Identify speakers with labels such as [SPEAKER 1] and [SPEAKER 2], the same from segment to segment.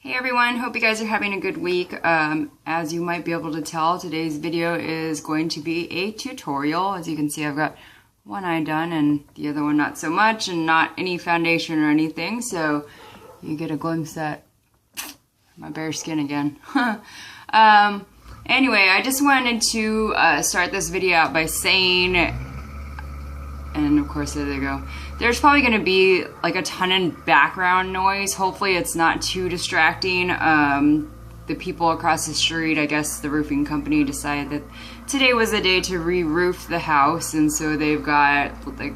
[SPEAKER 1] Hey everyone, hope you guys are having a good week. As you might be able to tell, today's video is going to be a tutorial. As you can see, I've got one eye done and the other one not so much, and not any foundation or anything, so you get a glimpse at my bare skin again. Anyway, I just wanted to start this video out by saying, and of course there they go, there's probably going to be like a ton of background noise. Hopefully it's not too distracting. The people across the street, I guess the roofing company, decided that today was the day to re-roof the house, and so they've got like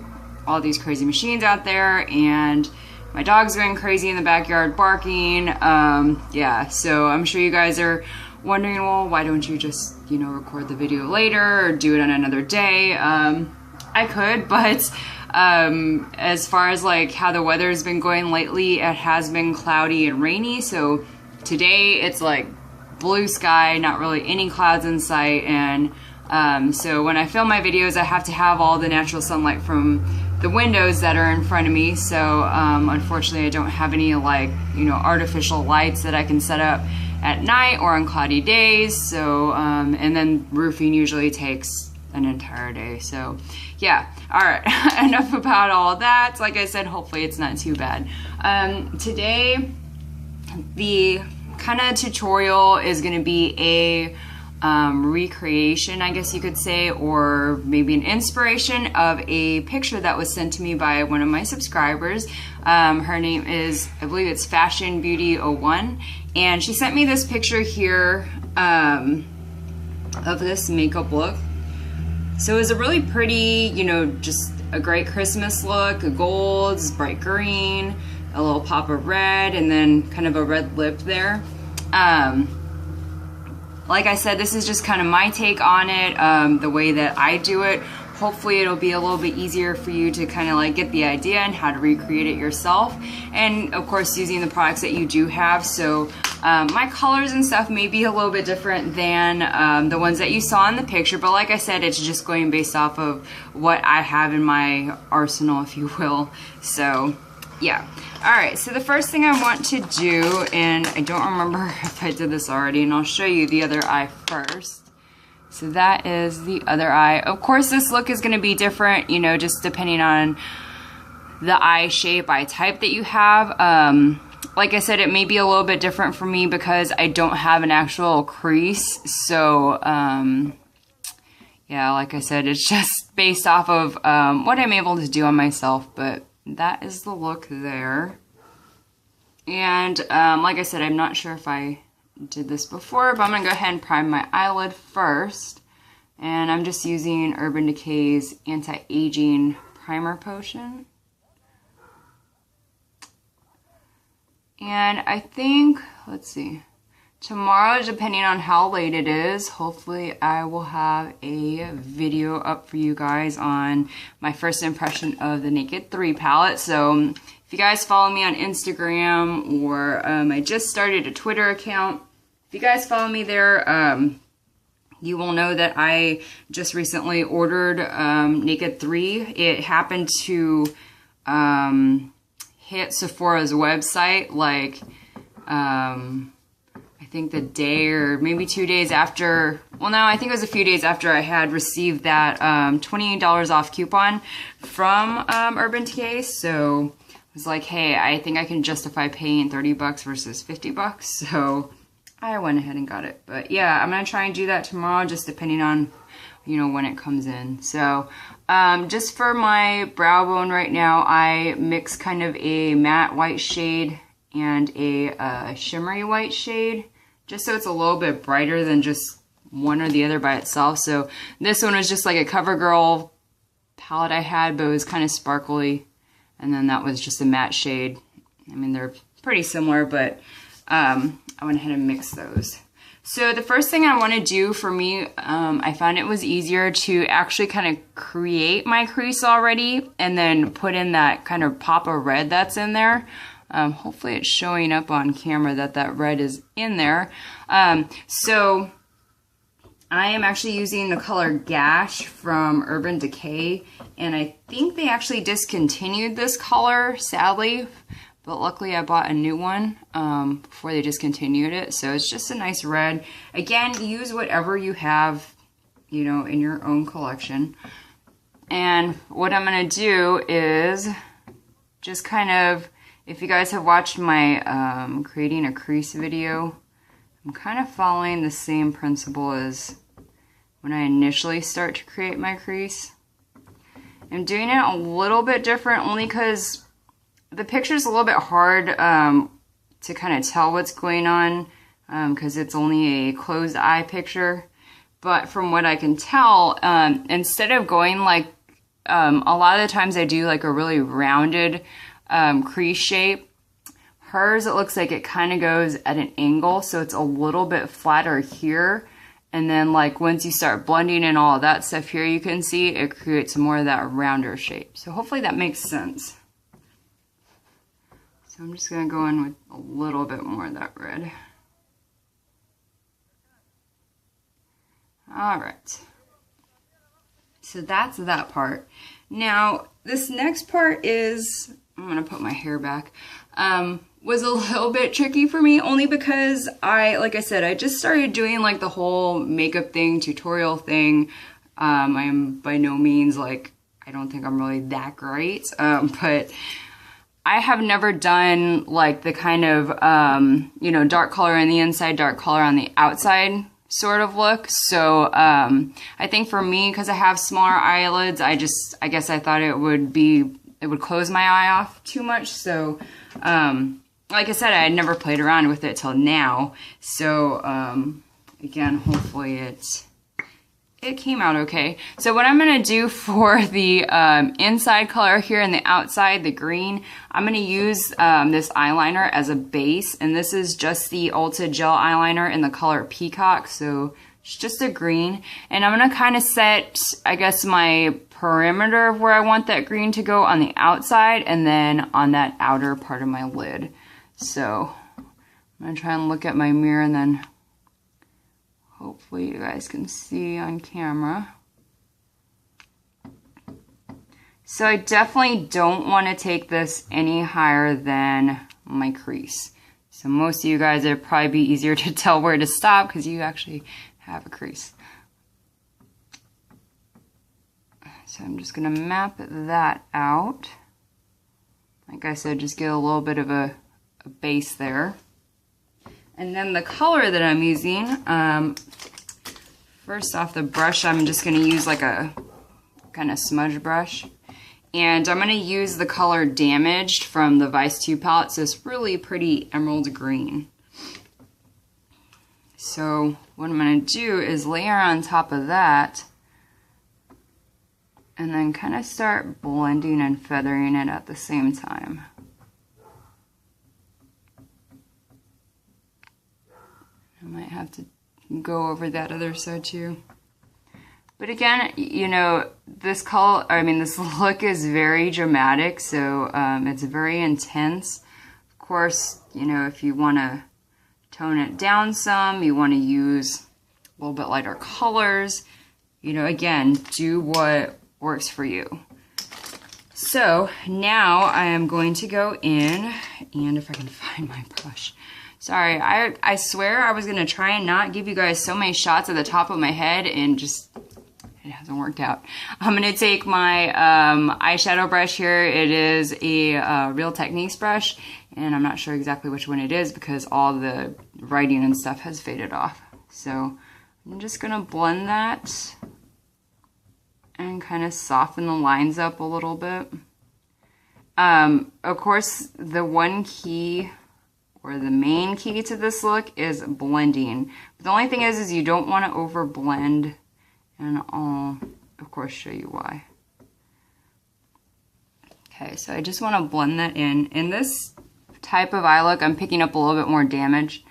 [SPEAKER 1] all these crazy machines out there, and my dog's going crazy in the backyard barking. Yeah, so I'm sure you guys are wondering, well, why don't you just, you know, record the video later or do it on another day? I could, but as far as like how the weather's been going lately, it has been cloudy and rainy. So today it's like blue sky, not really any clouds in sight, and so when I film my videos, I have to have all the natural sunlight from the windows that are in front of me. So unfortunately, I don't have any like, you know, artificial lights that I can set up at night or on cloudy days. So and then roofing usually takes an entire day. So yeah, all right. Enough about all that. Like I said, hopefully it's not too bad. Today the kind of tutorial is going to be a recreation, I guess you could say, or maybe an inspiration of a picture that was sent to me by one of my subscribers. Her name is, I believe it's Fashion Beauty 01, and she sent me this picture here of this makeup look. So it was a really pretty, you know, just a great Christmas look, a gold, bright green, a little pop of red, and then kind of a red lip there. Like I said, this is just kind of my take on it, the way that I do it. Hopefully it'll be a little bit easier for you to kind of like get the idea and how to recreate it yourself. And of course, using the products that you do have. So my colors and stuff may be a little bit different than the ones that you saw in the picture. But like I said, it's just going based off of what I have in my arsenal, if you will. So yeah. All right, so the first thing I want to do, and I don't remember if I did this already, and I'll show you the other eye first. So that is the other eye. Of course, this look is going to be different, you know, just depending on the eye shape, eye type that you have. Like I said, it may be a little bit different for me because I don't have an actual crease. So, yeah, like I said, it's just based off of what I'm able to do on myself, but that is the look there. And like I said, I'm not sure if I did this before, but I'm gonna go ahead and prime my eyelid first, and I'm just using Urban Decay's anti-aging primer potion. And I think, let's see, tomorrow, depending on how late it is, hopefully I will have a video up for you guys on my first impression of the Naked 3 palette. So if you guys follow me on Instagram, or I just started a Twitter account, if you guys follow me there, you will know that I just recently ordered Naked 3. It happened to hit Sephora's website like I think the day or maybe 2 days after, well, no, I think it was a few days after I had received that $28 off coupon from Urban Decay. So I was like, hey, I think I can justify paying 30 bucks versus 50 bucks. So I went ahead and got it. But yeah, I'm going to try and do that tomorrow, just depending on, you know, when it comes in. So just for my brow bone right now, I mix kind of a matte white shade and a shimmery white shade, just so it's a little bit brighter than just one or the other by itself. So this one was just like a CoverGirl palette I had, but it was kind of sparkly. And then that was just a matte shade. I mean, they're pretty similar, but I went ahead and mixed those. So the first thing I want to do for me, I found it was easier to actually kind of create my crease already and then put in that kind of pop of red that's in there. Hopefully it's showing up on camera that that red is in there. So I am actually using the color Gash from Urban Decay, and I think they actually discontinued this color, sadly, but luckily I bought a new one before they discontinued it. So it's just a nice red. Again, use whatever you have, you know, in your own collection. And what I'm gonna do is just kind of, if you guys have watched my creating a crease video, I'm kind of following the same principle as when I initially start to create my crease. I'm doing it a little bit different only because the picture's a little bit hard to kind of tell what's going on because it's only a closed eye picture. But from what I can tell, instead of going like, a lot of the times I do like a really rounded crease shape, hers it looks like it kind of goes at an angle, so it's a little bit flatter here. And then like once you start blending in all of that stuff here, you can see it creates more of that rounder shape. So hopefully that makes sense. So I'm just gonna go in with a little bit more of that red. All right. So that's that part. Now this next part is, I'm gonna put my hair back, was a little bit tricky for me only because like I said, I just started doing like the whole makeup thing, tutorial thing. I'm by no means like, I don't think I'm really that great, but I have never done like the kind of, you know, dark color on the inside, dark color on the outside sort of look. So I think for me, because I have smaller eyelids, I guess I thought it would close my eye off too much. So like I said, I had never played around with it till now. So again, hopefully it came out okay. So what I'm gonna do for the inside color here and the outside, the green, I'm gonna use this eyeliner as a base, and this is just the Ulta gel eyeliner in the color Peacock, so it's just a green. And I'm gonna kind of set, I guess, my perimeter of where I want that green to go on the outside and then on that outer part of my lid. So I'm gonna try and look at my mirror and then hopefully you guys can see on camera. So I definitely don't want to take this any higher than my crease. So most of you guys, it'd probably be easier to tell where to stop because you actually have a crease. So I'm just gonna map that out. Like I said, just get a little bit of a base there. And then the color that I'm using, first off the brush, I'm just gonna use like a kind of smudge brush. And I'm gonna use the color Damaged from the Vice 2 palette. So it's really pretty emerald green. So what I'm gonna do is layer on top of that and then kind of start blending and feathering it at the same time. I might have to go over that other side too. But again, you know, this color, I mean, this look is very dramatic, so it's very intense. Of course, you know, if you want to tone it down some, you want to use a little bit lighter colors, you know, again, do what works for you. So now I am going to go in, and if I can find my brush. Sorry, I swear I was going to try and not give you guys so many shots at the top of my head, and just, it hasn't worked out. I'm going to take my eyeshadow brush here. It is a Real Techniques brush, and I'm not sure exactly which one it is because all the writing and stuff has faded off. So I'm just going to blend that and kind of soften the lines up a little bit. Of course, the one key, or the main key to this look, is blending. But the only thing is you don't want to over blend, and I'll of course show you why. Okay, so I just want to blend that in. In this type of eye look, I'm picking up a little bit more damage.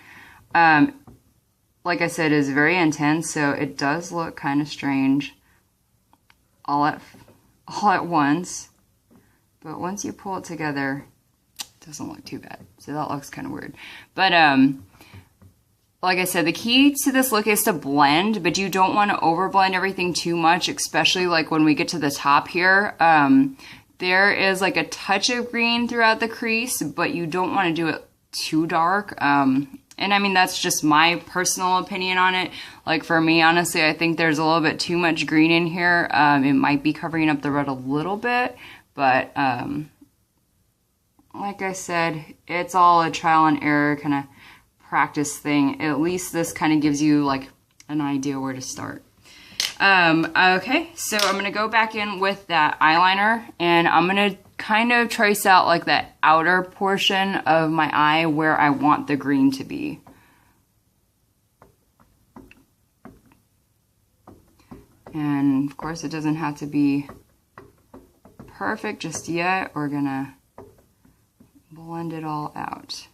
[SPEAKER 1] Like I said, it's very intense, so it does look kind of strange all at once. But once you pull it together, doesn't look too bad. So that looks kind of weird. But like I said, the key to this look is to blend, but you don't want to over blend everything too much, especially like when we get to the top here. there is like a touch of green throughout the crease, but you don't want to do it too dark. And I mean, that's just my personal opinion on it. Like for me, honestly, I think there's a little bit too much green in here. It might be covering up the red a little bit, but like I said, it's all a trial and error kind of practice thing. At least this kind of gives you like an idea where to start. Okay, so I'm gonna go back in with that eyeliner, and I'm gonna kind of trace out like that outer portion of my eye where I want the green to be. And of course it doesn't have to be perfect just yet. We're gonna blend it all out.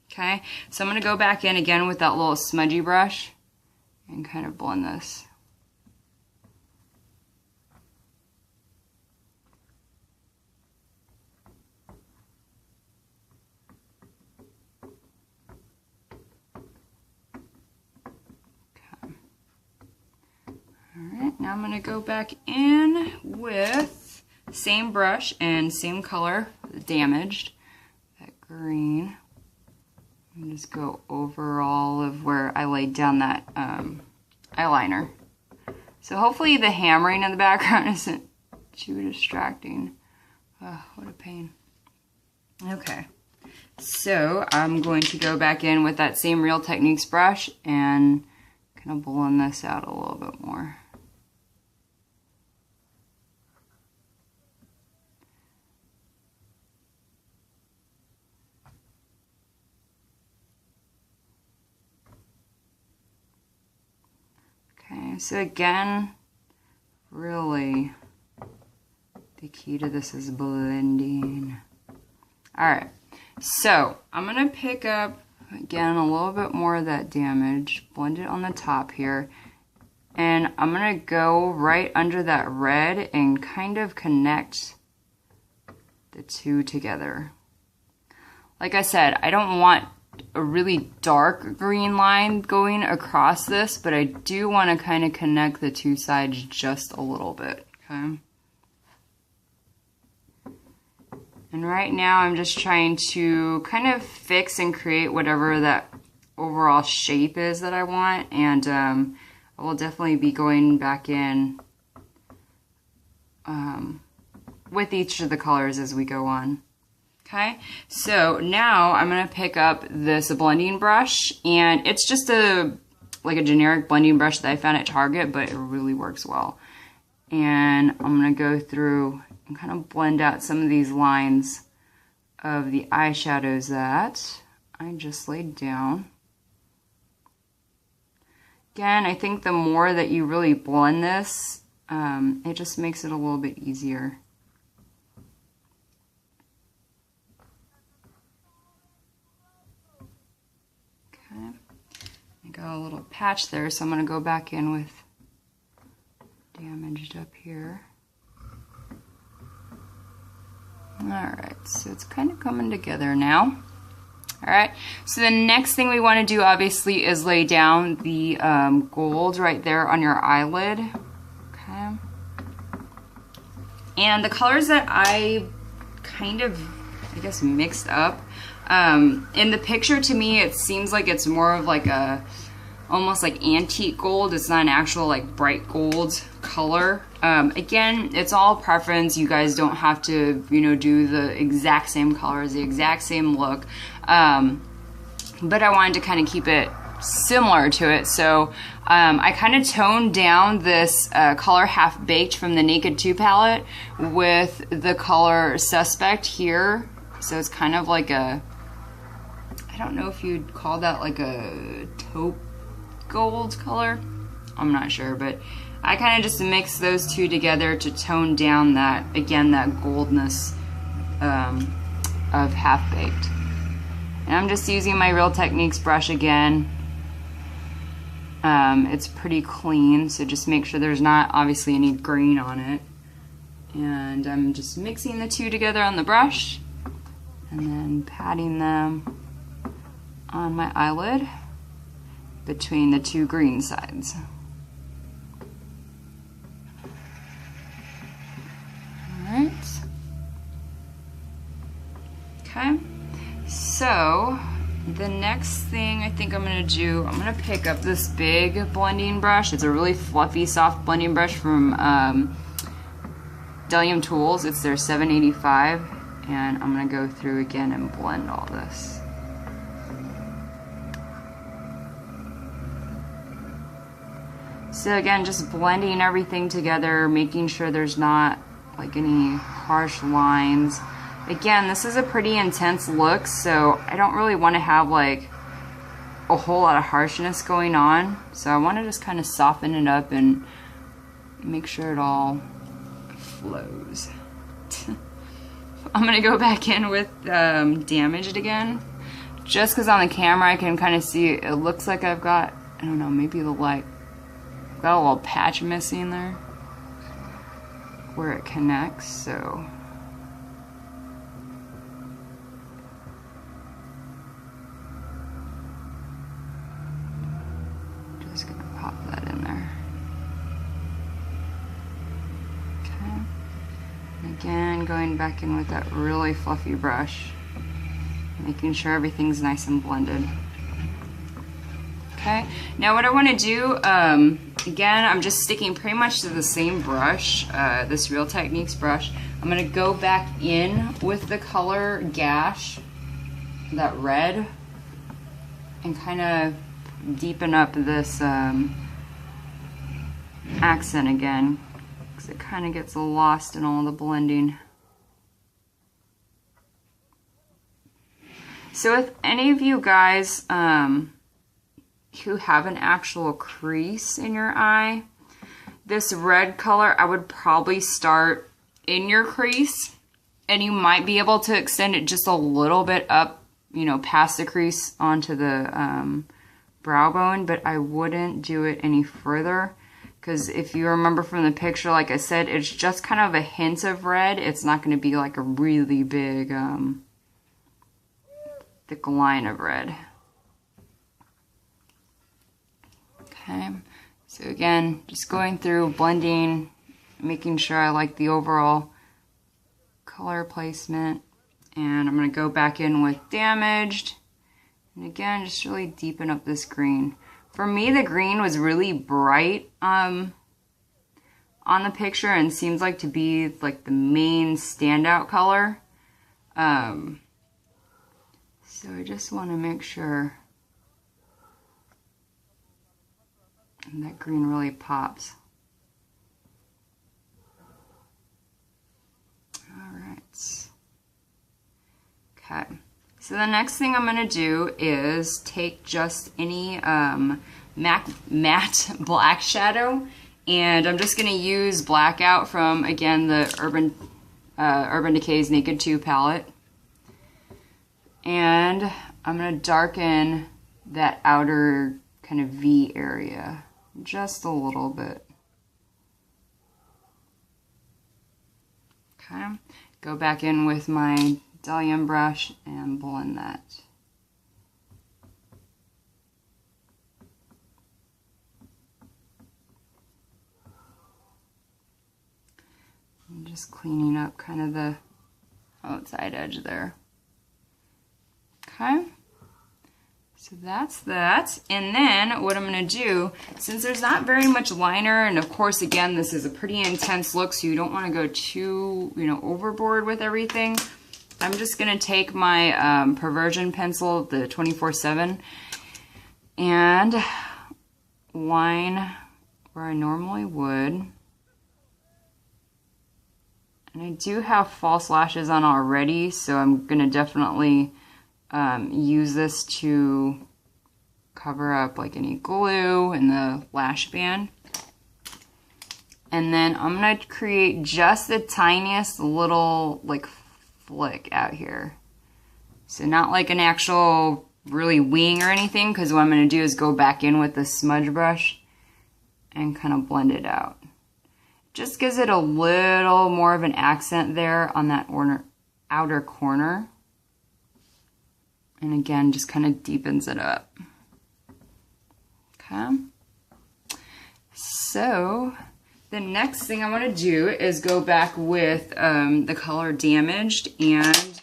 [SPEAKER 1] Okay, so I'm gonna go back in again with that little smudgy brush and kind of blend this. Alright, now I'm going to go back in with same brush and same color, damaged, that green. And just go over all of where I laid down that eyeliner. So hopefully the hammering in the background isn't too distracting. Oh, what a pain. Okay, so I'm going to go back in with that same Real Techniques brush and kind of blend this out a little bit more. Okay, so again, really, the key to this is blending. Alright, so I'm going to pick up, again, a little bit more of that damage, blend it on the top here, and I'm going to go right under that red and kind of connect the two together. Like I said, I don't want a really dark green line going across this, but I do want to kind of connect the two sides just a little bit, okay? And right now I'm just trying to kind of fix and create whatever that overall shape is that I want, and I will definitely be going back in with each of the colors as we go on. Okay, so now I'm going to pick up this blending brush, and it's just like a generic blending brush that I found at Target, but it really works well. And I'm going to go through and kind of blend out some of these lines of the eyeshadows that I just laid down. Again, I think the more that you really blend this, it just makes it a little bit easier. I got a little patch there, so I'm going to go back in with damaged up here. Alright, so it's kind of coming together now. Alright, so the next thing we want to do obviously is lay down the gold right there on your eyelid. Okay. And the colors that I kind of, I guess, mixed up. In the picture, to me, it seems like it's more of like a, almost like antique gold. It's not an actual like bright gold color. Again, it's all preference. You guys don't have to, you know, do the exact same colors, the exact same look. But I wanted to kind of keep it similar to it. So I kind of toned down this color Half Baked from the Naked 2 palette with the color Suspect here. So it's kind of like a, I don't know if you'd call that like a taupe gold color. I'm not sure, but I kind of just mix those two together to tone down that, again, that goldness of Half Baked. And I'm just using my Real Techniques brush again. It's pretty clean, so just make sure there's not obviously any green on it. And I'm just mixing the two together on the brush and then patting them on my eyelid between the two green sides. Alright. Okay, so the next thing I think I'm gonna do, I'm gonna pick up this big blending brush. It's a really fluffy, soft blending brush from Bdellium Tools. It's their 785, and I'm gonna go through again and blend all this. So again, just blending everything together, making sure there's not like any harsh lines. Again, this is a pretty intense look, so I don't really want to have like a whole lot of harshness going on. So I want to just kind of soften it up and make sure it all flows. I'm going to go back in with Damaged again. Just because on the camera I can kind of see, it looks like I've got, I don't know, maybe the light. I've got a little patch missing there where it connects, so. Just gonna pop that in there. Okay. And again, going back in with that really fluffy brush, making sure everything's nice and blended. Okay, now what I want to do, again, I'm just sticking pretty much to the same brush, this Real Techniques brush. I'm going to go back in with the color Gash, that red, and kind of deepen up this accent again, because it kind of gets lost in all the blending. So if any of you guys who have an actual crease in your eye, this red color, I would probably start in your crease, and you might be able to extend it just a little bit up, you know, past the crease onto the brow bone, but I wouldn't do it any further, because if you remember from the picture, like I said, it's just kind of a hint of red. It's not going to be like a really big thick line of red. Okay, so again, just going through, blending, making sure I like the overall color placement, and I'm going to go back in with Damaged, and again, just really deepen up this green. For me, the green was really bright on the picture and seems like to be like the main standout color. So I just want to make sure that green really pops. Alright. Okay. So the next thing I'm going to do is take just any matte black shadow, and I'm just going to use Blackout from, again, the Urban Decay's Naked 2 palette. And I'm going to darken that outer kind of V area just a little bit. Okay, go back in with my Bdellium brush and blend that. I'm just cleaning up kind of the outside edge there. Okay, so that's that. And then what I'm going to do, since there's not very much liner, and of course, again, this is a pretty intense look, so you don't want to go too, you know, overboard with everything. I'm just going to take my Perversion pencil, the 24/7, and line where I normally would. And I do have false lashes on already, so I'm going to definitely use this to cover up like any glue in the lash band. And then I'm going to create just the tiniest little like flick out here. So not like an actual really wing or anything, because what I'm going to do is go back in with the smudge brush and kind of blend it out. Just gives it a little more of an accent there on that outer corner. And again, just kind of deepens it up. Okay. So the next thing I want to do is go back with the color Damaged and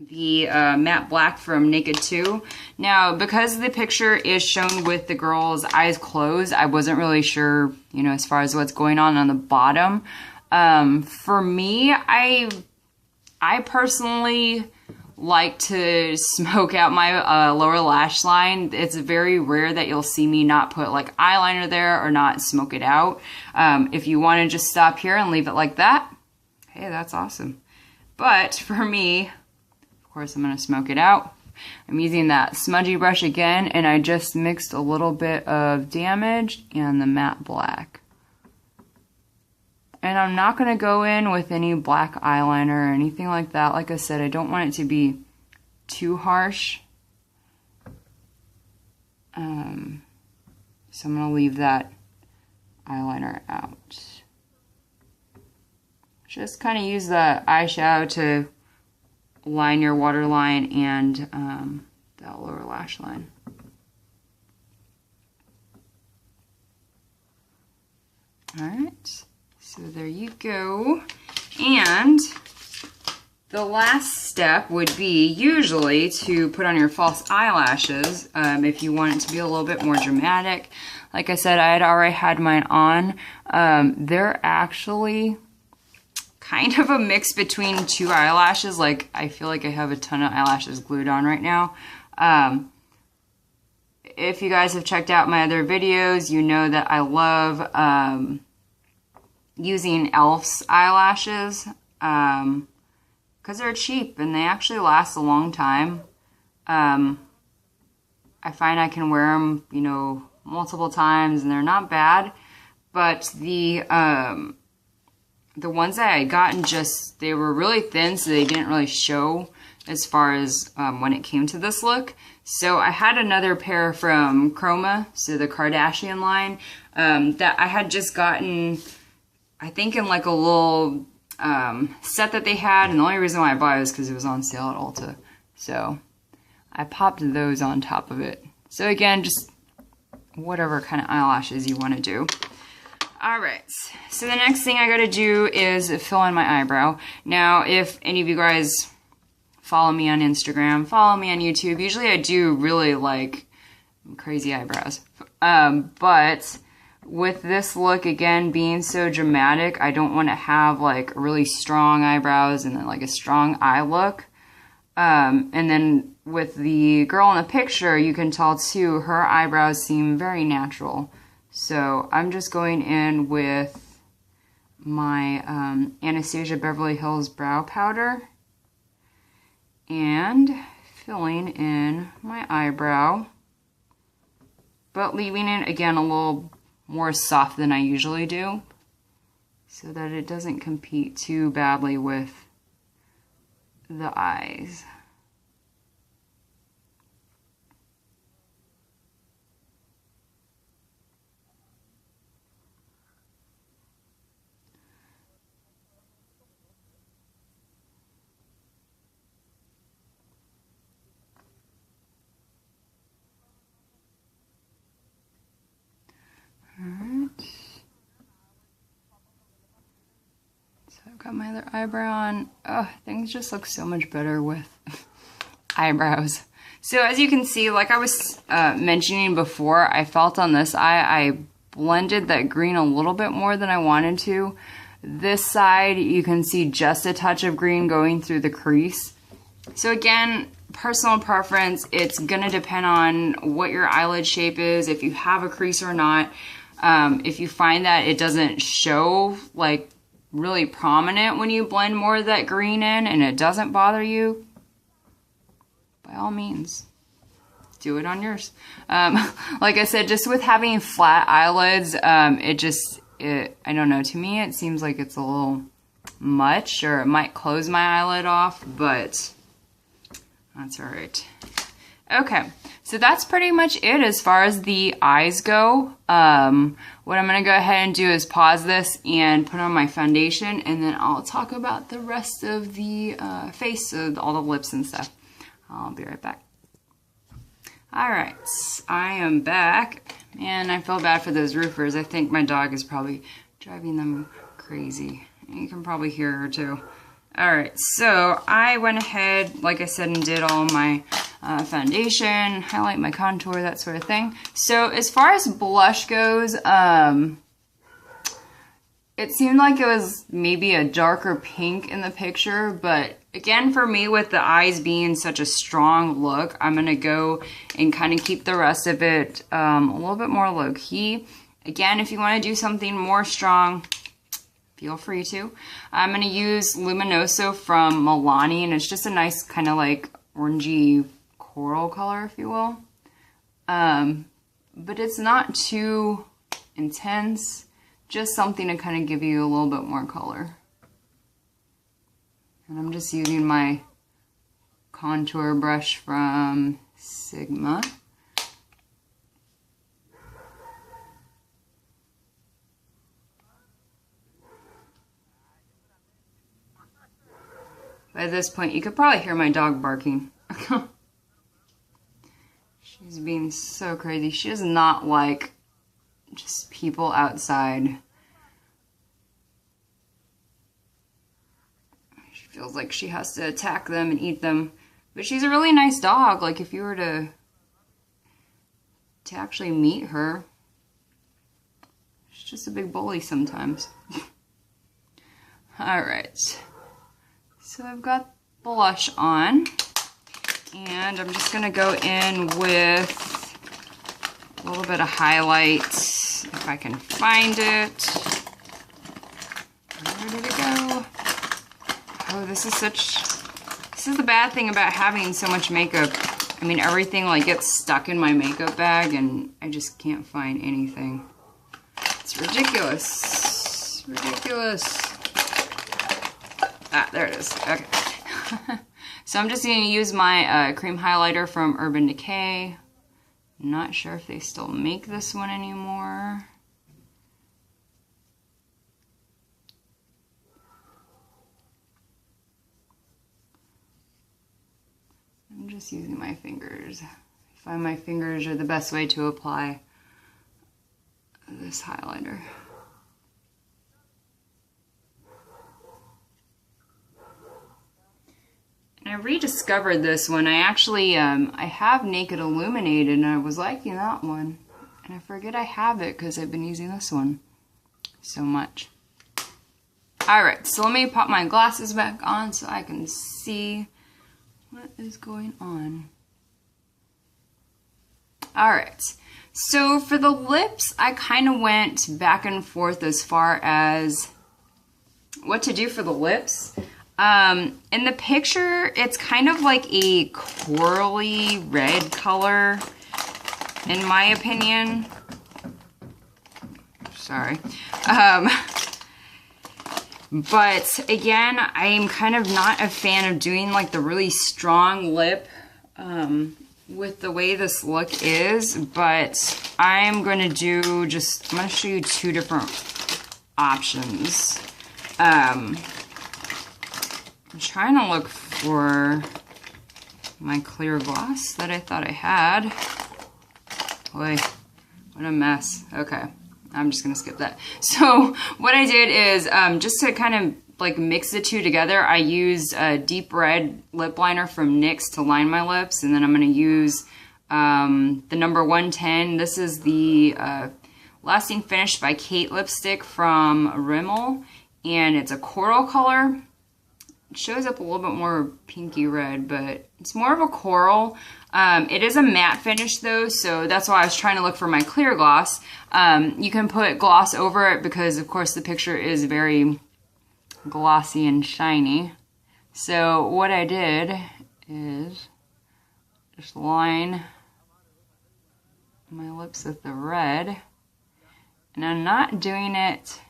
[SPEAKER 1] the matte black from Naked 2. Now, because the picture is shown with the girl's eyes closed, I wasn't really sure, you know, as far as what's going on the bottom. For me, I personally like to smoke out my lower lash line. It's very rare that you'll see me not put like eyeliner there or not smoke it out. If you want to just stop here and leave it like that, hey, that's awesome. But for me, of course, I'm going to smoke it out. I'm using that smudgy brush again, and I just mixed a little bit of Damaged and the matte black. And I'm not going to go in with any black eyeliner or anything like that. Like I said, I don't want it to be too harsh. So I'm going to leave that eyeliner out. Just kind of use the eyeshadow to line your waterline and that lower lash line. Alright. So there you go. And the last step would be usually to put on your false eyelashes if you want it to be a little bit more dramatic. Like I said, I had already had mine on. They're actually kind of a mix between two eyelashes. Like, I feel like I have a ton of eyelashes glued on right now. If you guys have checked out my other videos, you know that I love using e.l.f.'s eyelashes because they're cheap and they actually last a long time. I find I can wear them, you know, multiple times and they're not bad, but the ones that I had gotten, just, they were really thin, so they didn't really show as far as when it came to this look. So I had another pair from Chroma, so the Kardashian line, that I had just gotten, I think, in like a little set that they had, and the only reason why I bought it was because it was on sale at Ulta. So I popped those on top of it. So again, just whatever kind of eyelashes you want to do. Alright, so the next thing I gotta do is fill in my eyebrow. Now, if any of you guys follow me on Instagram, follow me on YouTube, usually I do really like crazy eyebrows. But with this look, again, being so dramatic, I don't want to have like really strong eyebrows and then like a strong eye look. And then with the girl in the picture, you can tell too, her eyebrows seem very natural. So I'm just going in with my Anastasia Beverly Hills Brow Powder and filling in my eyebrow, but leaving it, again, a little more soft than I usually do so that it doesn't compete too badly with the eyes. Alright. So I've got my other eyebrow on. Oh, things just look so much better with eyebrows. So as you can see, like I was mentioning before, I felt on this eye, I blended that green a little bit more than I wanted to. This side, you can see just a touch of green going through the crease. So again, personal preference, it's gonna depend on what your eyelid shape is, if you have a crease or not. If you find that it doesn't show like really prominent when you blend more of that green in and it doesn't bother you, by all means, do it on yours. Like I said, just with having flat eyelids, I don't know, to me it seems like it's a little much, or it might close my eyelid off, but that's all right. Okay, so that's pretty much it as far as the eyes go. What I'm going to go ahead and do is pause this and put on my foundation, and then I'll talk about the rest of the face, so all the lips and stuff. I'll be right back. Alright, I am back, and I feel bad for those roofers. I think my dog is probably driving them crazy. You can probably hear her too. Alright, so I went ahead, like I said, and did all my foundation, highlight, my contour, that sort of thing. So as far as blush goes, it seemed like it was maybe a darker pink in the picture, but again, for me, with the eyes being such a strong look, I'm going to go and kind of keep the rest of it a little bit more low-key. Again, if you want to do something more strong, feel free to. I'm going to use Luminoso from Milani, and it's just a nice kind of like orangey coral color, if you will. But it's not too intense, just something to kind of give you a little bit more color. And I'm just using my contour brush from Sigma. By this point, you could probably hear my dog barking. She's being so crazy. She does not like just people outside. She feels like she has to attack them and eat them. But she's a really nice dog. Like, if you were to actually meet her, she's just a big bully sometimes. Alright. So I've got blush on, and I'm just going to go in with a little bit of highlight, if I can find it. Where did it go? Oh, this is the bad thing about having so much makeup. I mean, everything like gets stuck in my makeup bag, and I just can't find anything. It's ridiculous. Ridiculous. Ah, there it is. Okay. So I'm just going to use my cream highlighter from Urban Decay. Not sure if they still make this one anymore. I'm just using my fingers. I find my fingers are the best way to apply this highlighter. And I rediscovered this one. I actually, I have Naked Illuminated, and I was liking that one. And I forget I have it because I've been using this one so much. Alright, so let me pop my glasses back on so I can see what is going on. Alright, so for the lips, I kind of went back and forth as far as what to do for the lips. In the picture, it's kind of like a corally red color, in my opinion. Sorry. But again, I'm kind of not a fan of doing like the really strong lip with the way this look is, but I'm going to do just, I'm going to show you two different options. I'm trying to look for my clear gloss that I thought I had. Boy, what a mess. Okay, I'm just gonna skip that. So what I did is, just to kind of like mix the two together, I used a deep red lip liner from NYX to line my lips, and then I'm gonna use the number 110. This is the Lasting Finish by Kate lipstick from Rimmel, and it's a coral color. It shows up a little bit more pinky red, but it's more of a coral. It is a matte finish though, so that's why I was trying to look for my clear gloss. You can put gloss over it because of course the picture is very glossy and shiny. So what I did is just line my lips with the red, and I'm not doing it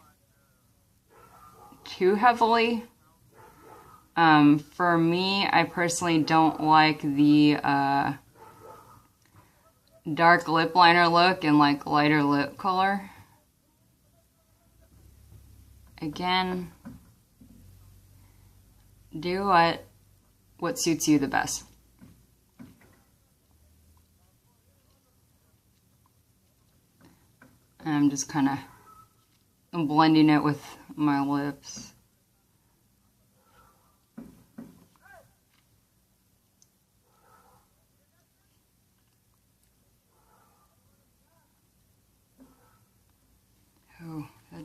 [SPEAKER 1] too heavily. For me, I personally don't like the dark lip liner look and like lighter lip color. Again, do what suits you the best. I'm just kind of blending it with my lips.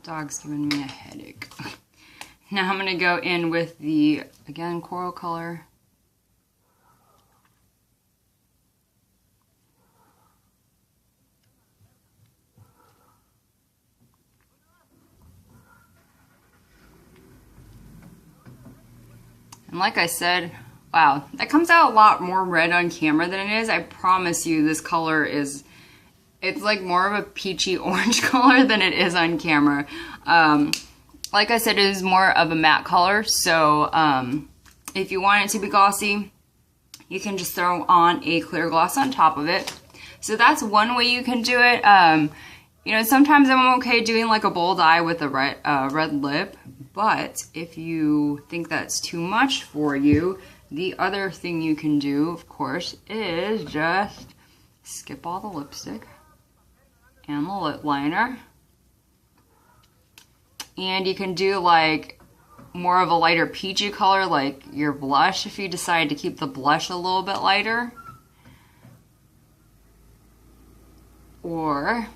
[SPEAKER 1] dog's giving me a headache. Now I'm gonna go in with the, again, coral color. And like I said, wow, that comes out a lot more red on camera than it is. I promise you this color is, it's like more of a peachy orange color than it is on camera. Like I said, it is more of a matte color, so if you want it to be glossy, you can just throw on a clear gloss on top of it. So that's one way you can do it. You know, sometimes I'm okay doing like a bold eye with a red lip, but if you think that's too much for you, the other thing you can do, of course, is just skip all the lipstick and the lip liner. And you can do like more of a lighter peachy color, like your blush, if you decide to keep the blush a little bit lighter. Or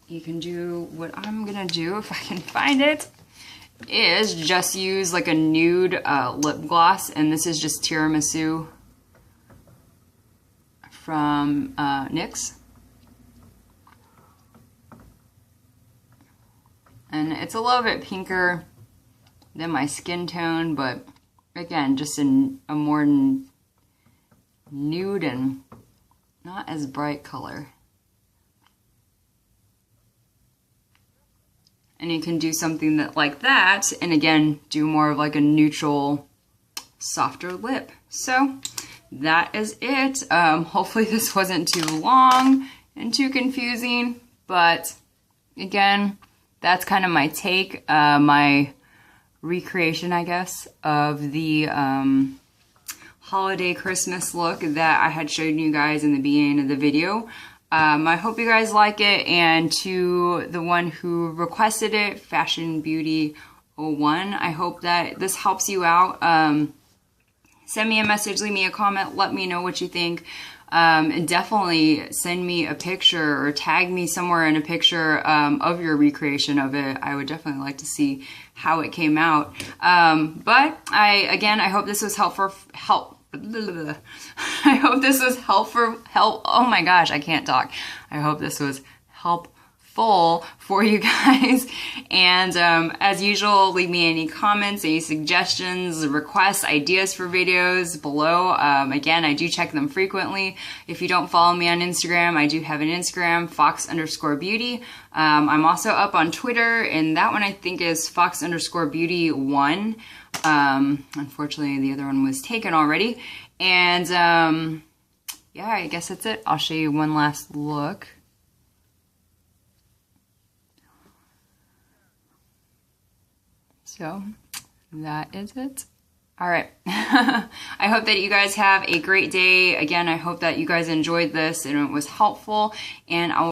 [SPEAKER 1] you can do what I'm gonna do, if I can find it, is just use like a nude lip gloss, and this is just Tiramisu from NYX. And it's a little bit pinker than my skin tone, but again, just a more nude and not as bright color. And you can do something that like that, and again, do more of like a neutral, softer lip. So that is it. Hopefully this wasn't too long and too confusing, but again, that's kind of my take, my recreation, I guess, of the holiday Christmas look that I had showed you guys in the beginning of the video. I hope you guys like it, and to the one who requested it, Fashion Beauty 01, I hope that this helps you out. Send me a message, leave me a comment, let me know what you think. And definitely send me a picture or tag me somewhere in a picture of your recreation of it. I would definitely like to see how it came out. But I hope this was helpful. I hope this was helpful. Oh my gosh, I can't talk. I hope this was helpful for you guys. And as usual, leave me any comments, any suggestions, requests, ideas for videos below. Again, I do check them frequently. If you don't follow me on Instagram, I do have an Instagram, fox_beauty. I'm also up on Twitter, and that one I think is fox_beauty1. Unfortunately, the other one was taken already. And yeah, I guess that's it. I'll show you one last look. So that is it. All right. I hope that you guys have a great day. Again, I hope that you guys enjoyed this and it was helpful, and I'll